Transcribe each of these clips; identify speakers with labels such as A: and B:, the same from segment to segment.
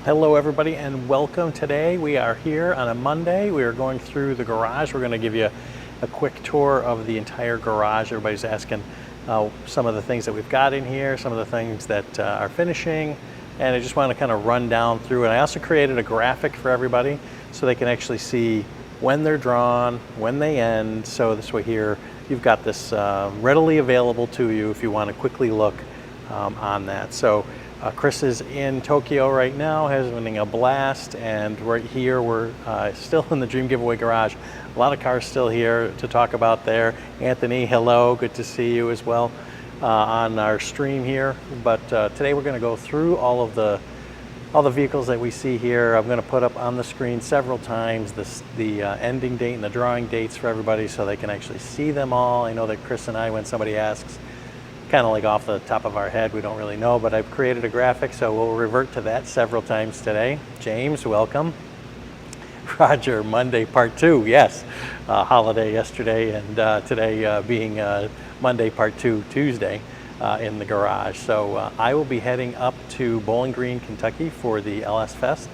A: Hello everybody and welcome. Today we are here on a Monday. We are going through the garage. We're going to give you a quick tour of the entire garage. Everybody's asking some of the things that we've got in here, some of the things that are finishing, and I just want to kind of run down through it. I also created a graphic for everybody so they can actually see when they're drawn, when they end. So this way here you've got this readily available to you if you want to quickly look on that. So Chris is in Tokyo right now, having a blast, and right here we're still in the Dream Giveaway garage. A lot of cars still here to talk about there. Anthony, hello, good to see you as well on our stream here. But today we're going to go through all the vehicles that we see here. I'm going to put up on the screen several times the ending date and the drawing dates for everybody so they can actually see them all. I know that Chris and I, when somebody asks, kind of like off the top of our head, we don't really know, but I've created a graphic, so we'll revert to that several times today. James, welcome. Roger, Monday part 2, yes. Holiday yesterday, and today being Monday part 2, Tuesday in the garage. So I will be heading up to Bowling Green, Kentucky for the LS Fest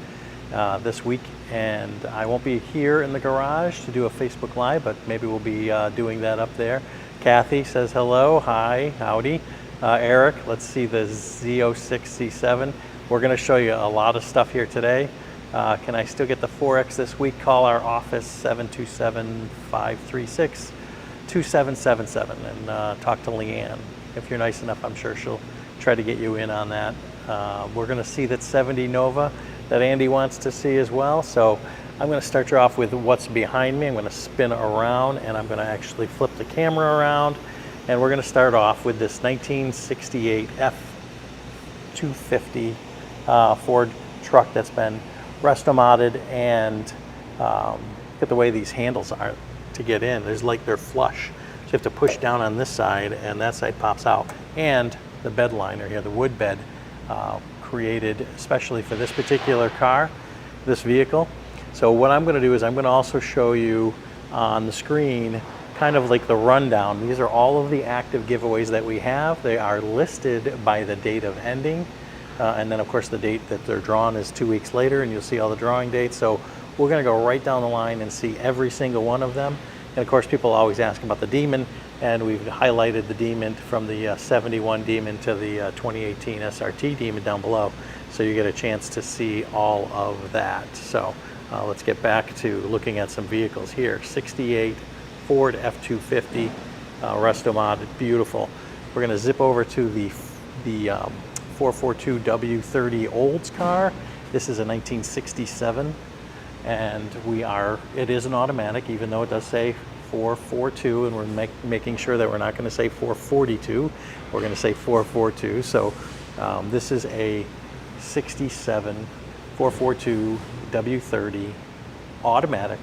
A: this week, and I won't be here in the garage to do a Facebook Live, but maybe we'll be doing that up there. Kathy says hello, hi, howdy. Eric, let's see the Z06, Z7. We're gonna show you a lot of stuff here today. Can I still get the 4X this week? Call our office, 727-536-2777, and talk to Leanne. If you're nice enough, I'm sure she'll try to get you in on that. We're gonna see that 70 Nova that Andy wants to see as well. So I'm going to start you off with what's behind me. I'm going to spin around and I'm going to actually flip the camera around, and we're going to start off with this 1968 F-250 Ford truck that's been resto modded, and look at the way these handles are to get in. There's like they're flush, so you have to push down on this side and that side pops out. And the bed liner here, the wood bed, created especially for this particular car, this vehicle. So what I'm going to do is I'm going to also show you on the screen kind of like the rundown. These are all of the active giveaways that we have. They are listed by the date of ending, and then of course the date that they're drawn is 2 weeks later, and you'll see all the drawing dates. So we're going to go right down the line and see every single one of them. And of course people always ask about the Demon, and we've highlighted the Demon from the 71 Demon to the 2018 SRT Demon down below, so you get a chance to see all of that. So let's get back to looking at some vehicles here. 68 Ford F-250 resto modded, beautiful. We're going to zip over to the 442 W30 Olds car. This is a 1967, and it is an automatic, even though it does say 442, and we're making sure that we're not going to say 442. We're going to say 442. So this is a 67 442 W30 automatic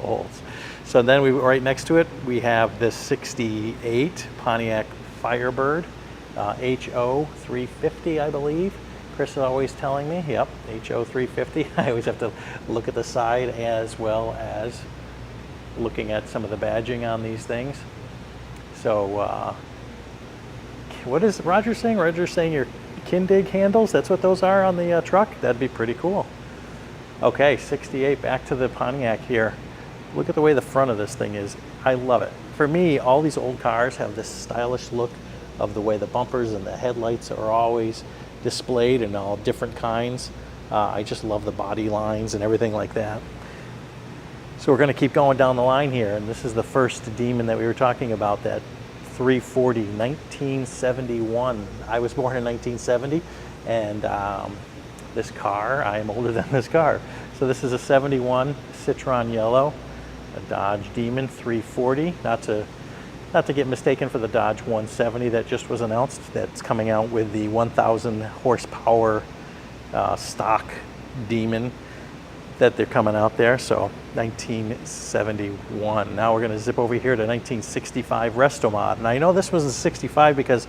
A: Olds. So then right next to it we have this 68 Pontiac Firebird HO 350, I believe. Chris is always telling me, yep, HO 350. I always have to look at the side as well as looking at some of the badging on these things. So what is Roger saying? Roger's saying your Kindig handles, that's what those are on the truck? That'd be pretty cool. Okay, 68, back to the Pontiac here. Look at the way the front of this thing is. I love it. For me, all these old cars have this stylish look of the way the bumpers and the headlights are always displayed in all different kinds. I just love the body lines and everything like that. So we're going to keep going down the line here, and this is the first Demon that we were talking about, that 340 1971. I was born in 1970, and this car, I am older than this car. So this is a 71 Citroen Yellow, a Dodge Demon 340. Not to get mistaken for the Dodge 170 that just was announced. That's coming out with the 1,000 horsepower stock Demon that they're coming out there. So 1971. Now we're going to zip over here to 1965 resto mod. And I know this was a 65 because,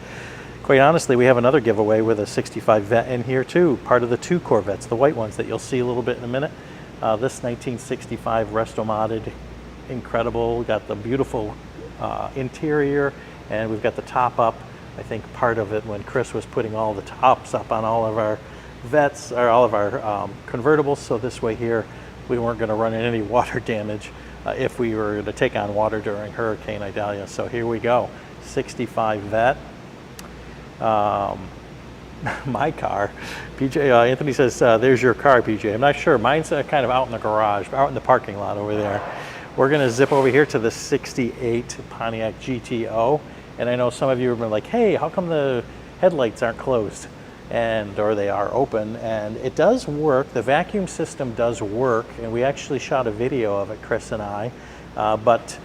A: quite honestly, we have another giveaway with a 65 Vet in here too, part of the 2 Corvettes, the white ones that you'll see a little bit in a minute. This 1965 resto modded, incredible. Got the beautiful interior, and we've got the top up. I think part of it when Chris was putting all the tops up on all of our vets, or all of our convertibles, so this way here we weren't going to run into any water damage if we were to take on water during Hurricane Idalia. So here we go, 65 vet. My car, PJ, Anthony says, there's your car, PJ. I'm not sure, mine's kind of out in the garage, out in the parking lot over there. We're gonna zip over here to the 68 Pontiac GTO. And I know some of you have been like, hey, how come the headlights aren't closed? Or they are open, and it does work. The vacuum system does work, and we actually shot a video of it, Chris and I, but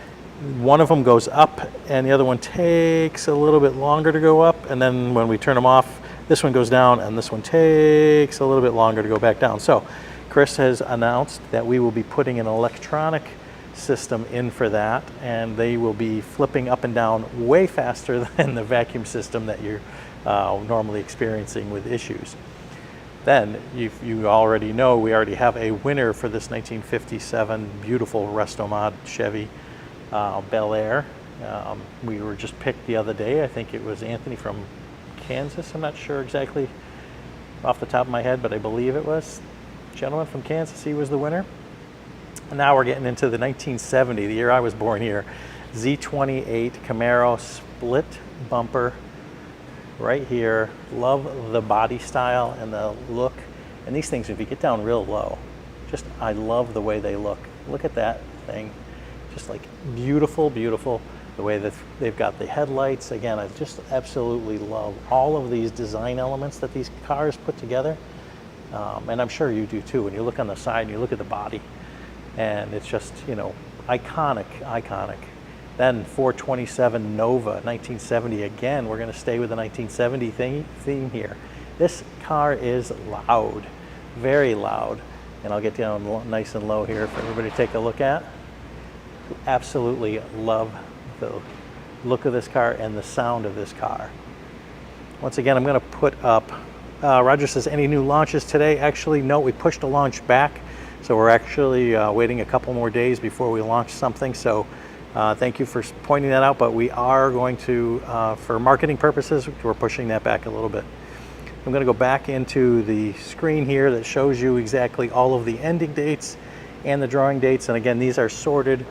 A: one of them goes up and the other one takes a little bit longer to go up, and then when we turn them off, this one goes down and this one takes a little bit longer to go back down. So Chris has announced that we will be putting an electronic system in for that, and they will be flipping up and down way faster than the vacuum system that you're normally experiencing with issues. Then you already know we already have a winner for this 1957 beautiful Resto Mod Chevy Bel Air. We were just picked the other day. I think it was Anthony from Kansas. I'm not sure exactly off the top of my head, but I believe it was a gentleman from Kansas. He was the winner. And now we're getting into the 1970, the year I was born here, Z28 Camaro split bumper right here. Love the body style and the look. And these things, if you get down real low, I love the way they look. Look at that thing. Just like beautiful, beautiful. The way that they've got the headlights. Again, I just absolutely love all of these design elements that these cars put together. And I'm sure you do too. When you look on the side and you look at the body, and it's just, you know, iconic, iconic. Then 427 Nova, 1970. Again, we're going to stay with the 1970 theme here. This car is loud, very loud. And I'll get down nice and low here for everybody to take a look at. Absolutely love the look of this car and the sound of this car. Once again, I'm going to put up, Roger says, any new launches today? Actually, no, we pushed the launch back. So we're actually waiting a couple more days before we launch something. So thank you for pointing that out, but we are going to, for marketing purposes, we're pushing that back a little bit. I'm going to go back into the screen here that shows you exactly all of the ending dates and the drawing dates. And again, these are sorted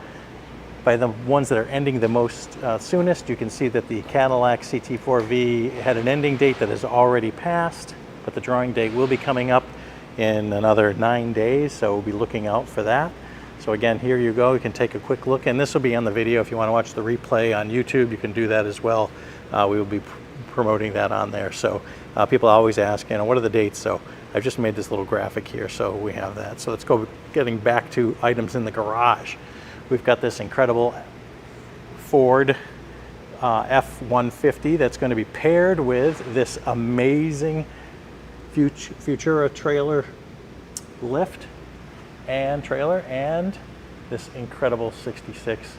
A: by the ones that are ending the most soonest. You can see that the Cadillac CT4V had an ending date that has already passed, but the drawing date will be coming up in another 9 days, so we'll be looking out for that. So again, here you go. You can take a quick look, and this will be on the video. If you want to watch the replay on YouTube, you can do that as well. We will be promoting that on there. So people always ask, you know, what are the dates? So I've just made this little graphic here, so we have that. So let's go getting back to items in the garage. We've got this incredible Ford F-150 that's going to be paired with this amazing Futura trailer lift and trailer, and this incredible 66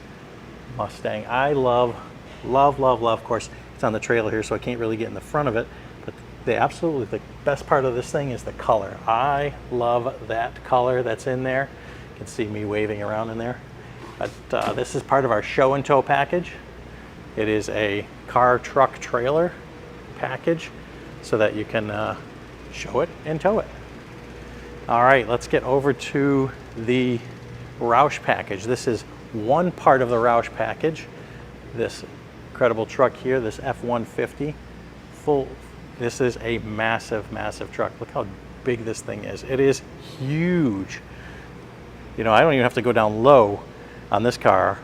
A: Mustang. I love, love, love, love. Of course, it's on the trailer here, so I can't really get in the front of it, but the best part of this thing is the color. I love that color that's in there. You can see me waving around in there. But this is part of our show and tow package. It is a car, truck, trailer package so that you can show it and tow it. All right, let's get over to the Roush package. This is one part of the Roush package. This incredible truck here, this F-150, this is a massive, massive truck. Look how big this thing is. It is huge. You know, I don't even have to go down low on this car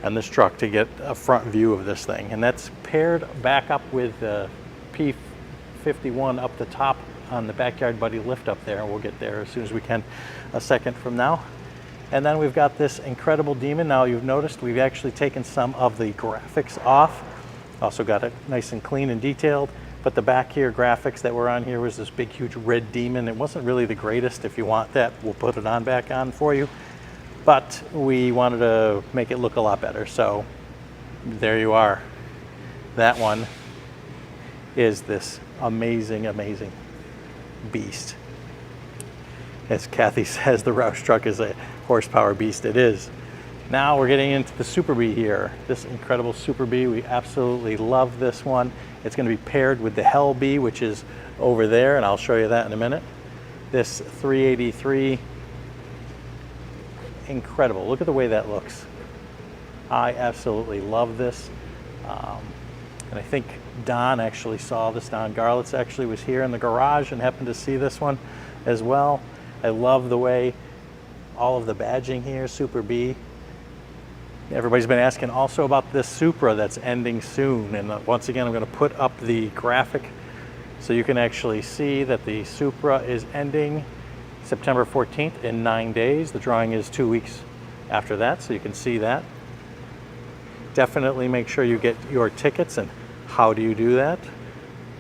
A: and this truck to get a front view of this thing. And that's paired back up with the P51 up the top on the Backyard Buddy lift up there. We'll get there as soon as we can a second from now. And then we've got this incredible Demon. Now you've noticed we've actually taken some of the graphics off. Also got it nice and clean and detailed. But the back here graphics that were on here was this big huge red Demon. It wasn't really the greatest. If you want that, we'll put it on back on for you. But we wanted to make it look a lot better. So there you are. That one is this amazing, amazing beast. As Kathy says, the Roush truck is a horsepower beast. It is. Now we're getting into the Super Bee here. This incredible Super Bee. We absolutely love this one. It's going to be paired with the Hell B, which is over there, and I'll show you that in a minute. This 383, incredible. Look at the way that looks. I absolutely love this. And I think Don actually saw this. Don Garlitz actually was here in the garage and happened to see this one as well. I love the way all of the badging here, Super B. Everybody's been asking also about this Supra that's ending soon. And once again, I'm going to put up the graphic so you can actually see that the Supra is ending September 14th in 9 days. The drawing is 2 weeks after that, so you can see that. Definitely make sure you get your tickets. And how do you do that?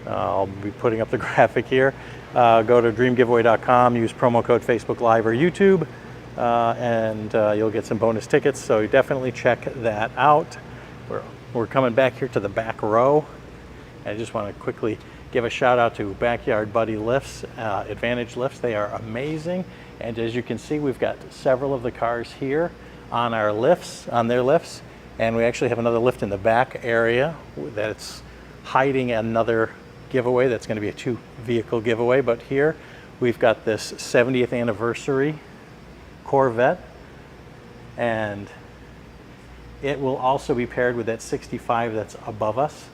A: I'll be putting up the graphic here. Go to dreamgiveaway.com, use promo code Facebook Live or YouTube, and you'll get some bonus tickets. So definitely check that out. We're coming back here to the back row. I just want to quickly give a shout out to Backyard Buddy Lifts, Advantage Lifts. They are amazing. And as you can see, we've got several of the cars here on our lifts, on their lifts. And we actually have another lift in the back area that's hiding another giveaway. That's going to be a 2-vehicle giveaway. But here we've got this 70th anniversary Corvette, and it will also be paired with that 65 that's above us,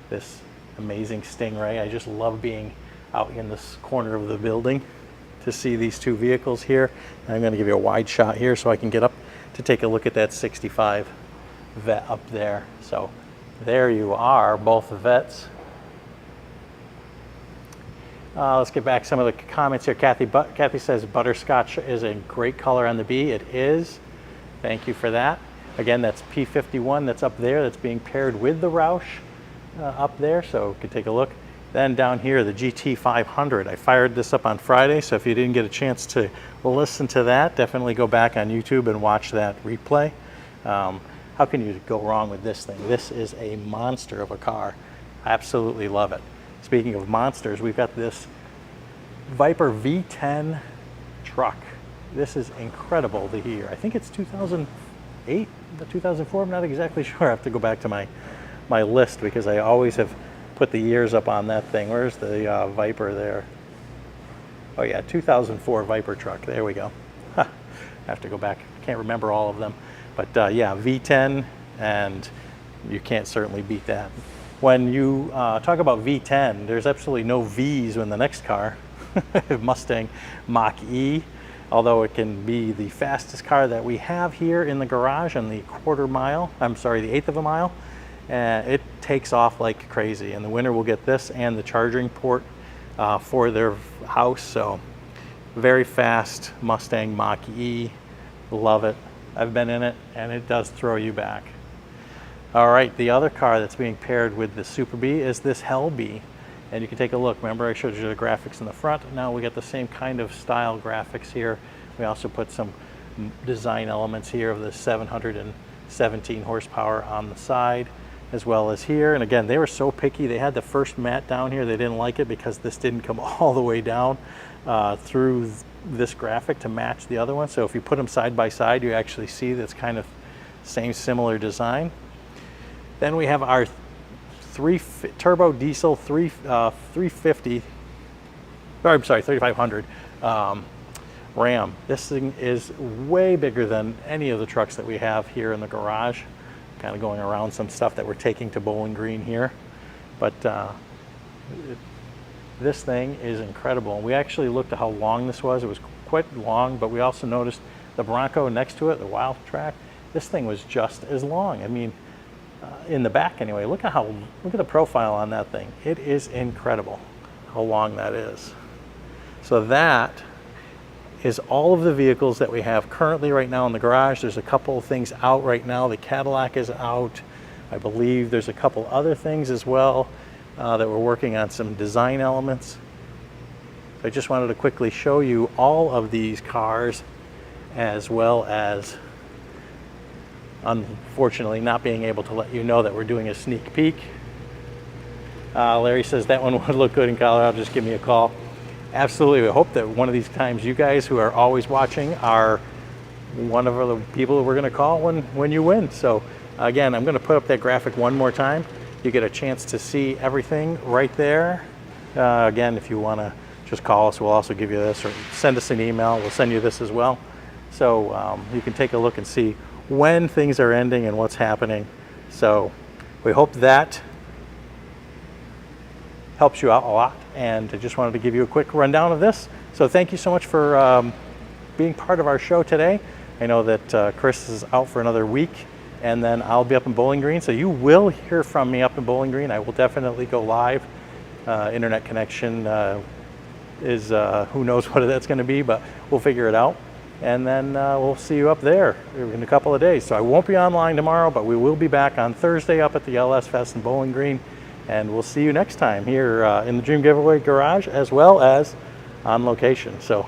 A: this amazing Stingray. I just love being out in this corner of the building to see these 2 vehicles here. And I'm going to give you a wide shot here so I can get up to take a look at that 65 Vet up there. So there you are, both Vets. Let's get back some of the comments here. Kathy says butterscotch is a great color on the B. It is. Thank you for that. Again, that's P51 that's up there. That's being paired with the Roush up there, so you can take a look. Then down here, the GT500. I fired this up on Friday, so if you didn't get a chance to listen to that, definitely go back on YouTube and watch that replay. How can you go wrong with this thing? This is a monster of a car. I absolutely love it. Speaking of monsters, we've got this Viper V10 truck. This is incredible to hear. I think it's 2008, 2004, I'm not exactly sure. I have to go back to my list because I always have put the years up on that thing. Where's the Viper there? Oh yeah, 2004 Viper truck, there we go. I have to go back, can't remember all of them. But yeah, V10, and you can't certainly beat that. When you talk about V10, there's absolutely no V's in the next car, Mustang Mach-E, although it can be the fastest car that we have here in the garage on the the 1/8 of a mile. It takes off like crazy. And the winner will get this and the charging port for their house. So very fast Mustang Mach-E, love it. I've been in it, and it does throw you back. All right, the other car that's being paired with the Super B is this Hell B. And you can take a look. Remember, I showed you the graphics in the front. Now we got the same kind of style graphics here. We also put some design elements here of the 717 horsepower on the side, as well as here. And again, they were so picky. They had the first mat down here. They didn't like it because this didn't come all the way down through this graphic to match the other one. So if you put them side by side, you actually see that's kind of same similar design. Then we have our turbo diesel 350, or I'm sorry, 3500 Ram. This thing is way bigger than any of the trucks that we have here in the garage. Kind of going around some stuff that we're taking to Bowling Green here. But this thing is incredible. We actually looked at how long this was. It was quite long, but we also noticed the Bronco next to it, the Wild Track. This thing was just as long. I mean, in the back anyway. Look at the profile on that thing. It is incredible how long that is. So that is all of the vehicles that we have currently right now in the garage. There's a couple of things out right now. The Cadillac is out. I believe there's a couple other things as well that we're working on, some design elements. I just wanted to quickly show you all of these cars, as well as unfortunately not being able to let you know that we're doing a sneak peek. Larry says that one would look good in Colorado, just give me a call. Absolutely, we hope that one of these times you guys who are always watching are one of the people we're going to call when you win. So again, I'm going to put up that graphic one more time. You get a chance to see everything right there. Again, if you want to just call us, we'll also give you this, or send us an email. We'll send you this as well. So you can take a look and see when things are ending and what's happening. So we hope that helps you out a lot. And I just wanted to give you a quick rundown of this. So thank you so much for being part of our show today. I know that Chris is out for another week, and then I'll be up in Bowling Green. So you will hear from me up in Bowling Green. I will definitely go live. Internet connection is who knows what that's going to be, but we'll figure it out. And then we'll see you up there in a couple of days. So I won't be online tomorrow, but we will be back on Thursday up at the LS Fest in Bowling Green. And we'll see you next time here in the Dream Giveaway Garage, as well as on location. So